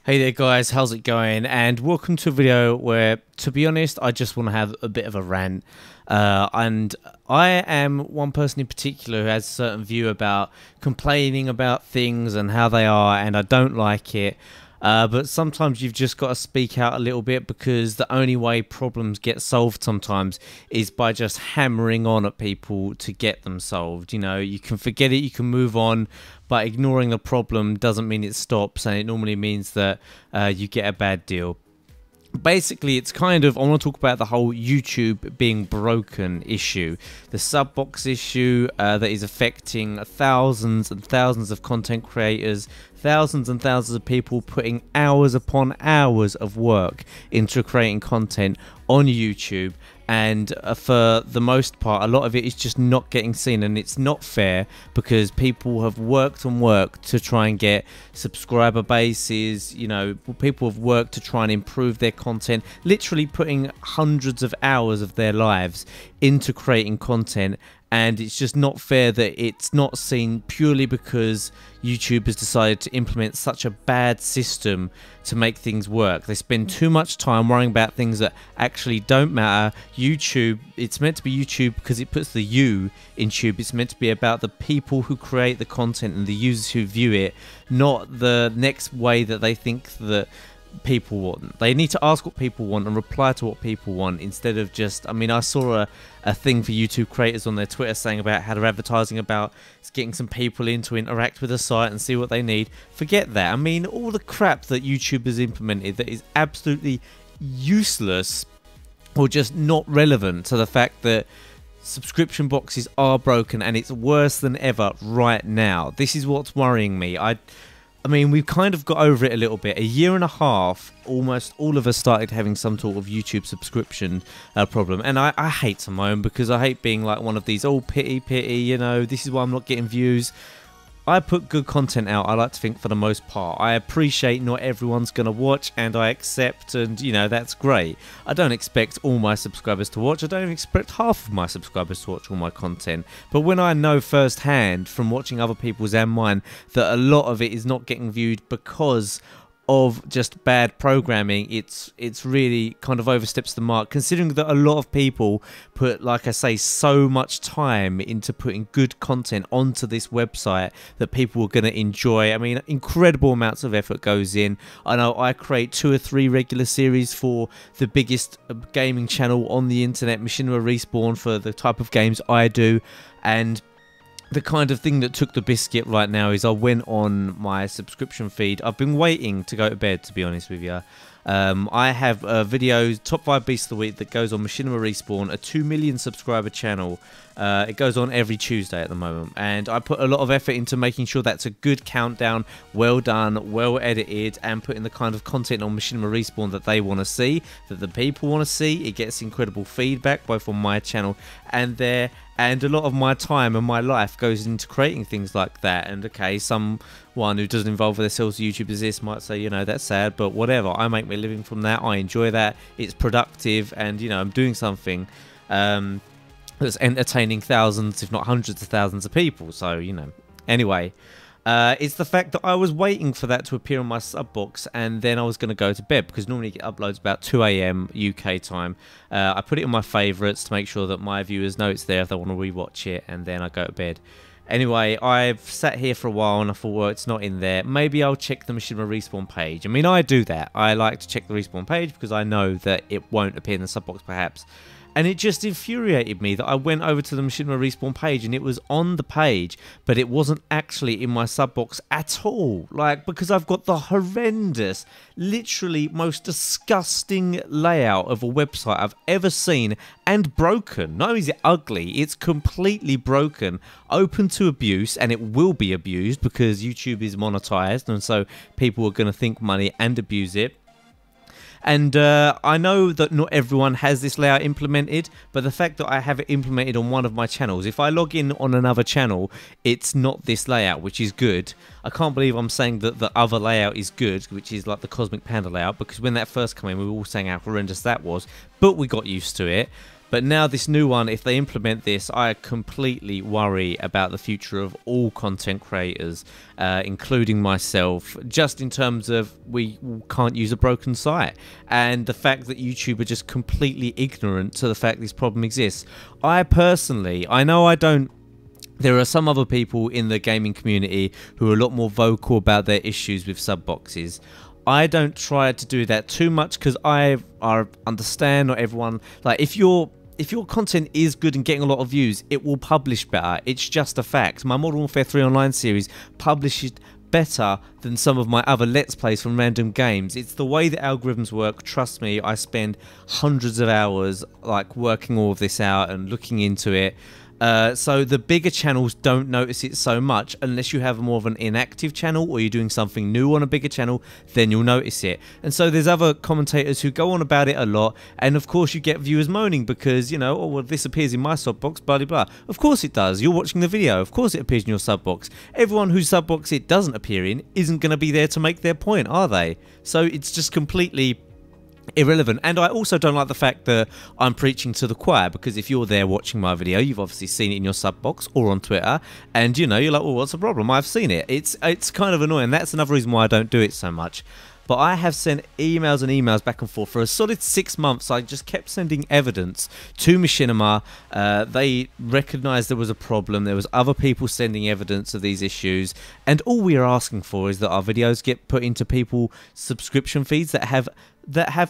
Hey there guys, how's it going? And welcome to a video where, to be honest, I just want to have a bit of a rant. And I am one person in particular who has a certain view about complaining about things and how they are, and I don't like it. But sometimes you've just got to speak out a little bit, because the only way problems get solved sometimes is by just hammering on at people to get them solved. You know, you can forget it, you can move on, but ignoring the problem doesn't mean it stops, and it normally means that you get a bad deal. Basically, it's kind of, I want to talk about the whole YouTube being broken issue, the sub box issue that is affecting thousands and thousands of content creators, thousands and thousands of people putting hours upon hours of work into creating content on YouTube, and for the most part a lot of it is just not getting seen, and it's not fair because people have worked and worked to try and get subscriber bases. You know, people have worked to try and improve their content, literally putting hundreds of hours of their lives into creating content, and it's just not fair that it's not seen purely because YouTube has decided to implement such a bad system to make things work. They spend too much time worrying about things that actually don't matter. YouTube, it's meant to be YouTube because it puts the U in tube. It's meant to be about the people who create the content and the users who view it, not the next way that they think that people want. They need to ask what people want and reply to what people want, instead of just, I mean, I saw a thing for YouTube creators on their Twitter saying about how they're advertising about getting some people in to interact with the site and see what they need. Forget that. I mean, all the crap that YouTube has implemented that is absolutely useless or just not relevant to the fact that subscription boxes are broken, and it's worse than ever right now. This is what's worrying me. I mean, we've kind of got over it a little bit. A year and a half, almost all of us started having some sort of YouTube subscription problem. And I hate to moan, because I hate being like one of these, oh, pity, you know, this is why I'm not getting views. I put good content out, I like to think, for the most part. I appreciate not everyone's going to watch, and I accept, and, you know, that's great. I don't expect all my subscribers to watch. I don't even expect half of my subscribers to watch all my content. But when I know firsthand from watching other people's and mine that a lot of it is not getting viewed because of just bad programming, it's really kind of oversteps the mark, considering that a lot of people put, like I say, so much time into putting good content onto this website that people are going to enjoy. I mean, incredible amounts of effort goes in. I know I create 2 or 3 regular series for the biggest gaming channel on the internet, Machinima Respawn, for the type of games I do, and the kind of thing that took the biscuit right now is I went on my subscription feed. I've been waiting to go to bed, to be honest with you. I have videos, top 5 beasts of the week, that goes on Machinima Respawn, a 2 million subscriber channel. It goes on every Tuesday at the moment, and I put a lot of effort into making sure that's a good countdown, well done, well edited, and putting the kind of content on Machinima Respawn that they want to see, that the people want to see. It gets incredible feedback both on my channel and there, and a lot of my time and my life goes into creating things like that. And okay, someone who doesn't involve themselves with YouTube as this might say, you know, that's sad, but whatever. I make my living from that. I enjoy that. It's productive, and, you know, I'm doing something that's entertaining thousands, if not hundreds of thousands of people. So, you know, anyway, it's the fact that I was waiting for that to appear on my sub box, and then I was going to go to bed, because normally it uploads about 2 AM UK time. I put it in my favourites to make sure that my viewers know it's there if they want to rewatch it, and then I go to bed. Anyway, I've sat here for a while and I thought, well, it's not in there. Maybe I'll check the Machinima Respawn page. I mean, I do that. I like to check the Respawn page because I know that it won't appear in the sub box perhaps. And it just infuriated me that I went over to the Machinima Respawn page and it was on the page, but it wasn't actually in my sub box at all. Like, because I've got the horrendous, literally most disgusting layout of a website I've ever seen, and broken. Not only is it ugly, it's completely broken, open to abuse, and it will be abused because YouTube is monetized, and so people are going to think money and abuse it. And I know that not everyone has this layout implemented, but the fact that I have it implemented on one of my channels, if I log in on another channel, it's not this layout, which is good. I can't believe I'm saying that the other layout is good, which is like the Cosmic Panda layout, because when that first came in, we were all saying how horrendous that was, but we got used to it. But now this new one, if they implement this, I completely worry about the future of all content creators, including myself, just in terms of we can't use a broken site. And the fact that YouTube are just completely ignorant to the fact this problem exists. I personally, I know I don't, there are some other people in the gaming community who are a lot more vocal about their issues with sub boxes. I don't try to do that too much because I understand not everyone, like if your content is good and getting a lot of views, it will publish better. It's just a fact. My Modern Warfare 3 Online series published better than some of my other Let's Plays from random games. It's the way the algorithms work. Trust me, I spend hundreds of hours like working all of this out and looking into it. So the bigger channels don't notice it so much unless you have more of an inactive channel or you're doing something new on a bigger channel, then you'll notice it. And so there's other commentators who go on about it a lot, and of course you get viewers moaning because, you know, oh well, this appears in my sub box, blah blah blah. Of course it does. You're watching the video, of course it appears in your sub box. Everyone whose sub box it doesn't appear in isn't going to be there to make their point, are they? So it's just completely irrelevant. And I also don't like the fact that I'm preaching to the choir, because if you're there watching my video, you've obviously seen it in your sub box or on Twitter, and you know, you're like, well, what's the problem? I've seen it. It's kind of annoying. That's another reason why I don't do it so much. But I have sent emails and emails back and forth for a solid 6 months. I just kept sending evidence to Machinima. They recognised there was a problem. There was other people sending evidence of these issues, and all we are asking for is that our videos get put into people's subscription feeds that have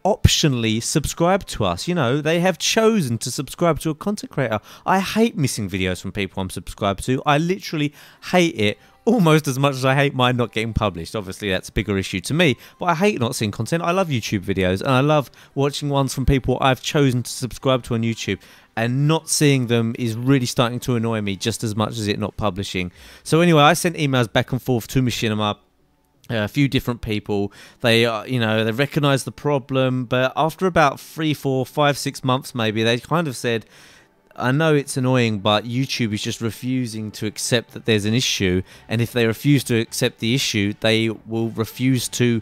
optionally subscribed to us. You know, they have chosen to subscribe to a content creator. I hate missing videos from people I'm subscribed to. I literally hate it almost as much as I hate mine not getting published. Obviously that's a bigger issue to me, but I hate not seeing content. I love YouTube videos and I love watching ones from people I've chosen to subscribe to on YouTube, and not seeing them is really starting to annoy me just as much as it not publishing. So anyway, I sent emails back and forth to Machinima, a few different people. They you know, they recognized the problem, but after about 3, 4, 5, 6 months maybe, they kind of said, I know it's annoying, but YouTube is just refusing to accept that there's an issue, and if they refuse to accept the issue, they will refuse to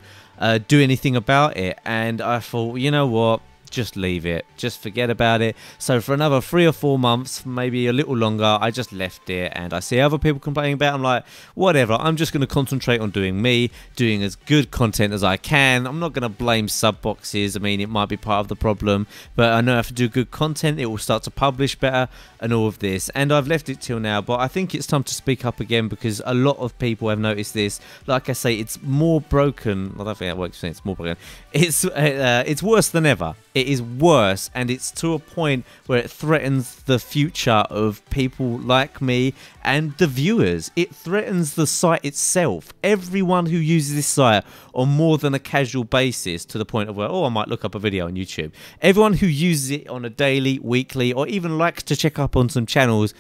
do anything about it. And I thought, you know what, just leave it, just forget about it. So for another 3 or 4 months, maybe a little longer, I just left it, and I see other people complaining about it. I'm like, whatever, I'm just going to concentrate on doing me, doing as good content as I can. I'm not going to blame sub boxes. I mean, it might be part of the problem, but I know if I do good content, it will start to publish better and all of this. And I've left it till now, but I think it's time to speak up again, because a lot of people have noticed this. Like I say, it's more broken. I don't think that works. It's more broken. It's worse than ever. It is worse, and it's to a point where it threatens the future of people like me and the viewers. It threatens the site itself. Everyone who uses this site on more than a casual basis, to the point of where, oh, I might look up a video on YouTube. Everyone who uses it on a daily, weekly, or even likes to check up on some channels,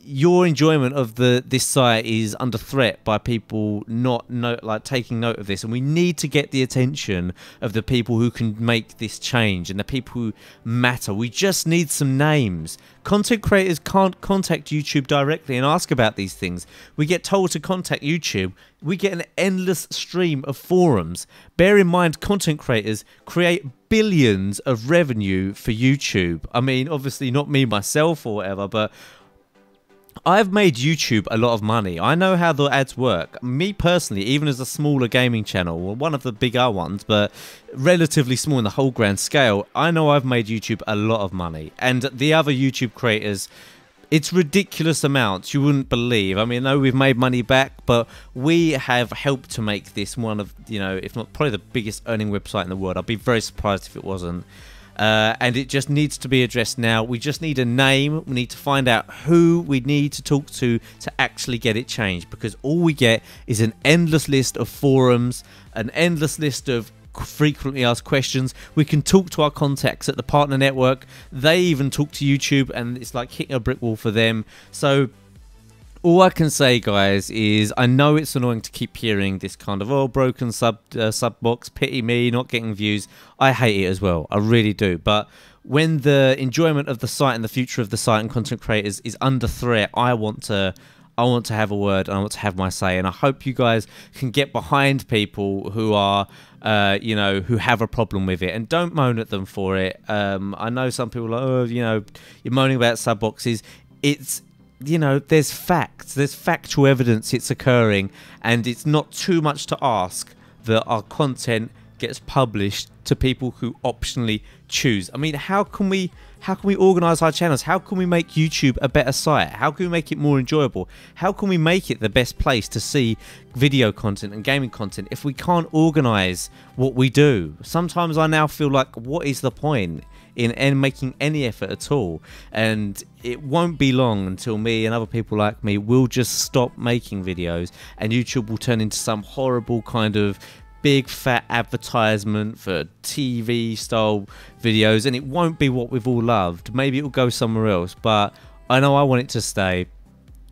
your enjoyment of this site is under threat by people not taking note of this. And we need to get the attention of the people who can make this change and the people who matter. We just need some names. Content creators can't contact YouTube directly and ask about these things. We get told to contact YouTube. We get an endless stream of forums. Bear in mind, content creators create billions of revenue for YouTube. I mean, obviously not me myself or whatever, but I've made YouTube a lot of money. I know how the ads work. Me personally, even as a smaller gaming channel, well, one of the bigger ones, but relatively small in the whole grand scale, I know I've made YouTube a lot of money. And the other YouTube creators, it's ridiculous amounts. You wouldn't believe. I mean, I know we've made money back, but we have helped to make this one of, you know, if not probably the biggest earning website in the world. I'd be very surprised if it wasn't. And it just needs to be addressed now. We just need a name. We need to find out who we need to talk to actually get it changed, because all we get is an endless list of forums, an endless list of frequently asked questions. We can talk to our contacts at the partner network. They even talk to YouTube, and it's like hitting a brick wall for them. So all I can say, guys, is I know it's annoying to keep hearing this kind of, oh, broken sub box, pity me, not getting views. I hate it as well. I really do. But when the enjoyment of the site and the future of the site and content creators is under threat, I want to I want to have a word, and I want to have my say, and I hope you guys can get behind people who are, you know, who have a problem with it, and don't moan at them for it. I know some people are, oh, you know, you're moaning about sub boxes. It's, you know, there's facts, there's factual evidence it's occurring, and it's not too much to ask that our content gets published to people who optionally choose. I mean, how can we organize our channels? How can we make YouTube a better site? How can we make it more enjoyable? How can we make it the best place to see video content and gaming content if we can't organize what we do? Sometimes I now feel like, what is the point in making any effort at all? And it won't be long until me and other people like me will just stop making videos, and YouTube will turn into some horrible kind of big fat advertisement for TV style videos, and it won't be what we've all loved. Maybe it'll go somewhere else, but I know I want it to stay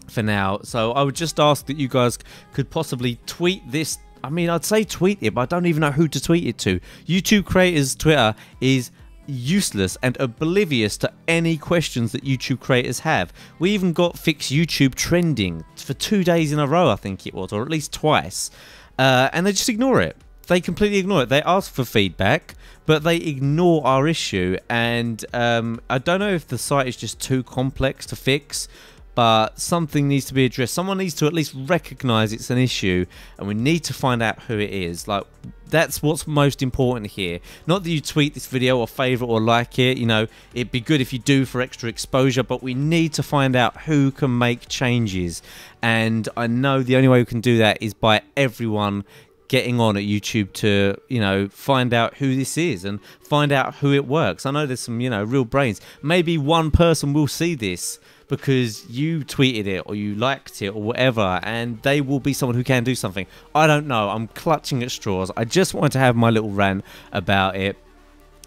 for now. So I would just ask that you guys could possibly tweet this. I mean, I'd say tweet it, but I don't even know who to tweet it to. YouTube creators Twitter is useless and oblivious to any questions that YouTube creators have. We even got Fix YouTube trending for 2 days in a row, I think it was, or at least twice. And they just ignore it. They completely ignore it. They ask for feedback, but they ignore our issue. And I don't know if the site is just too complex to fix, but something needs to be addressed. Someone needs to at least recognize it's an issue, and we need to find out who it is. Like, that's what's most important here. Not that you tweet this video or favorite or like it. You know, it'd be good if you do for extra exposure, but we need to find out who can make changes. And I know the only way we can do that is by everyone getting on at YouTube to, you know, find out who this is and find out who it works. I know there's some, you know, real brains. Maybe one person will see this because you tweeted it or you liked it or whatever, and they will be someone who can do something. I don't know. I'm clutching at straws. I just wanted to have my little rant about it,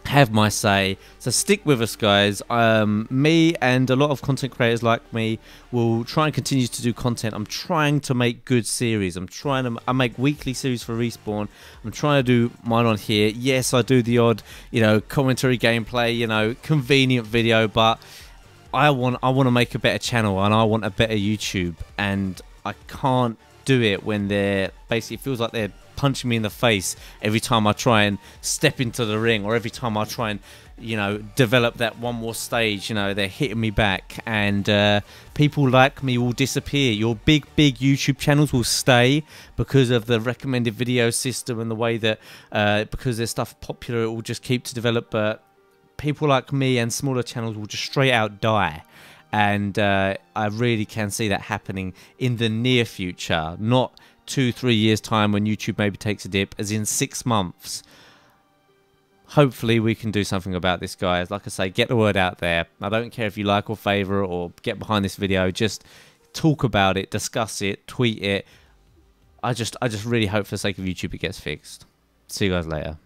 have my say. So stick with us, guys. Me and a lot of content creators like me will try and continue to do content. I'm trying to make good series. I make weekly series for Respawn. I'm trying to do mine on here. Yes, I do the odd, you know, commentary gameplay, you know, convenient video, but I want to make a better channel, and I want a better YouTube, and I can't do it when they're basically, it feels like they're punching me in the face every time I try and step into the ring, or every time I try and, you know, develop that one more stage. You know, they're hitting me back, and people like me will disappear. Your big YouTube channels will stay because of the recommended video system and the way that because there's stuff popular, it will just keep to develop. But people like me and smaller channels will just straight out die. And I really can see that happening in the near future, not 2-3 years time when YouTube maybe takes a dip, as in 6 months. Hopefully we can do something about this, guys. Like I say, get the word out there. I don't care if you like or favor or get behind this video, just talk about it, discuss it, tweet it. I just really hope for the sake of YouTube it gets fixed. See you guys later.